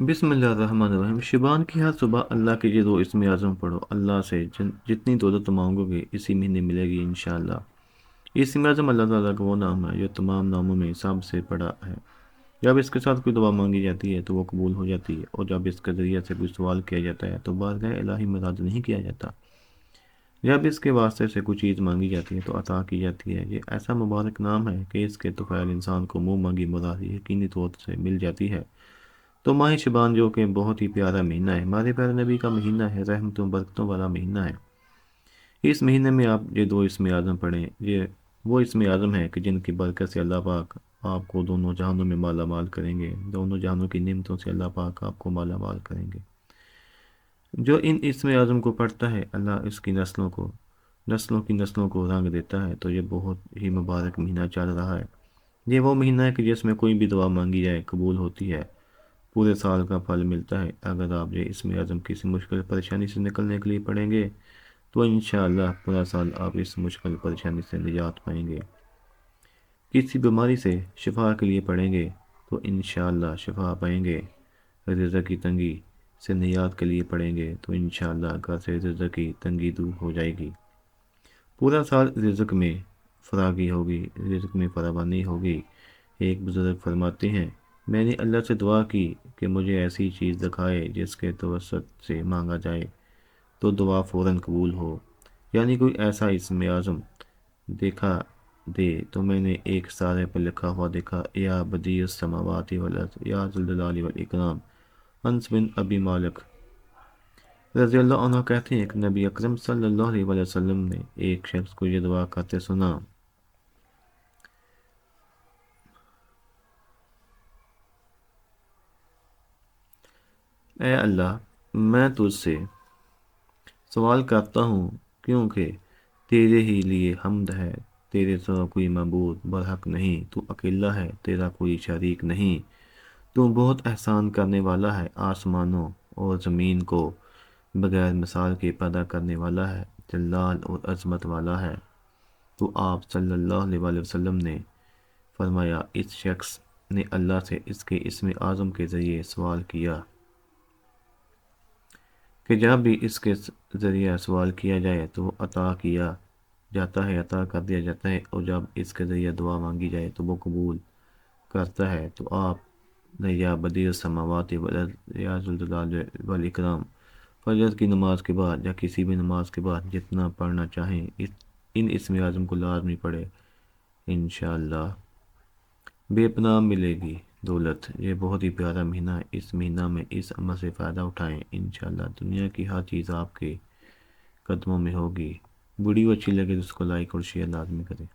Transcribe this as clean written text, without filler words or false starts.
बिस्मिल्लाहिर्रहमानिर्रहीम। शिबान की हर सुबह अल्लाह के ये दो इसमें आज़म पढ़ो। अल्लाह से जितनी दौलत मांगोगे इसी महीने मिलेगी इंशाअल्लाह। इसमें आज़म अल्लाह ताला का वो नाम है जो तमाम नामों में सबसे बड़ा है। जब इसके साथ कोई दुआ मांगी जाती है तो वो कबूल हो जाती है, और जब इसके ज़रिए से कोई सवाल किया जाता है तो बारगाह इलाही में रद्द नहीं किया जाता। जब इसके वास्ते से कोई चीज़ मांगी जाती है तो अता की जाती है। ये ऐसा मुबारक नाम है कि इसके तुफ़ैल इंसान को मुँह मांगी मुराद यकीनी तौर से मिल जाती है। तो माह शबान जो कि बहुत ही प्यारा महीना है, हमारे प्यारे नबी का महीना है, रहमतों बरकतों वाला महीना है। इस महीने में आप ये दो इसमें आज़म पढ़ें। ये वो इसमें आज़म है कि जिनकी बरकत से अल्लाह पाक आपको दोनों जहानों में माला माल करेंगे। दोनों जहानों की नेमतों से अल्लाह पाक आपको माला माल करेंगे। जो इन इसमें आज़म को पढ़ता है अल्लाह इसकी नस्लों को रंग देता है। तो ये बहुत ही मुबारक महीना चल रहा है। ये वो महीना है कि जिसमें कोई भी दुआ मांगी जाए कबूल होती है, पूरे साल का फल मिलता है। अगर आप ये इसमें आज़म किसी मुश्किल परेशानी से निकलने के लिए पढ़ेंगे तो इंशाअल्लाह पूरा साल आप इस मुश्किल परेशानी से निजात पाएंगे। किसी बीमारी से शिफा के लिए पढ़ेंगे तो इंशाअल्लाह शिफा पाएंगे। रिज़्क़ की तंगी से निजात के लिए पढ़ेंगे तो इंशाअल्लाह घर से रिज़्क़ की तंगी दूर हो जाएगी। पूरा साल रिज़्क़ में फरागी होगी, रिज़्क़ में फरावानी होगी। एक बुज़ुर्ग फरमाते हैं, मैंने अल्लाह से दुआ की कि मुझे ऐसी चीज़ दिखाए जिसके तवस्सुत से मांगा जाए तो दुआ फ़ौरन कबूल हो। यानी कोई ऐसा इसमें आज़म देखा दे। तो मैंने एक सारे पर लिखा हुआ देखा, या बदीउस समावाति वल अर्ज़ या ज़ुल जलाली वल इकराम। अनस बिन अबी मालिक रज़ियल्लाहु अन्हु कहते हैं कि नबी अकरम सल्लल्लाहु अलैहि वसल्लम ने एक शख्स को ये दुआ करते सुना, ए अल्लाह, मैं तुझसे सवाल करता हूँ क्योंकि तेरे ही लिए हम्द है। तेरे सिवा कोई मबूद बरहक नहीं। तू अकेला है, तेरा कोई शरीक नहीं। तू बहुत एहसान करने वाला है, आसमानों और ज़मीन को बगैर मिसाल के पैदा करने वाला है, जलाल और अज़मत वाला है। तो आप सल्लल्लाहु अलैहि वसल्लम ने फरमाया, इस शख्स ने अल्लाह से इसके इस्म आज़म के ज़रिए सवाल किया कि जब भी इसके ज़रिए सवाल किया जाए तो अता किया जाता है, अता कर दिया जाता है, और जब इसके ज़रिए दुआ मांगी जाए तो वो कबूल करता है। तो आप ने या बदीर समावात वल अर्ज़ या ज़ुल जलाल वल इकराम, फजर की नमाज के बाद या किसी भी नमाज के बाद जितना पढ़ना चाहें इन इसमें आज़म को लाजमी पढ़े। इंशाअल्लाह बेपनाह मिलेगी दौलत। ये बहुत ही प्यारा महीना है। इस महीना में इस अमल से फ़ायदा उठाएं। इंशाअल्लाह दुनिया की हर चीज़ आपके कदमों में होगी। वीडियो अच्छी लगे तो उसको लाइक और शेयर लाजमी करें।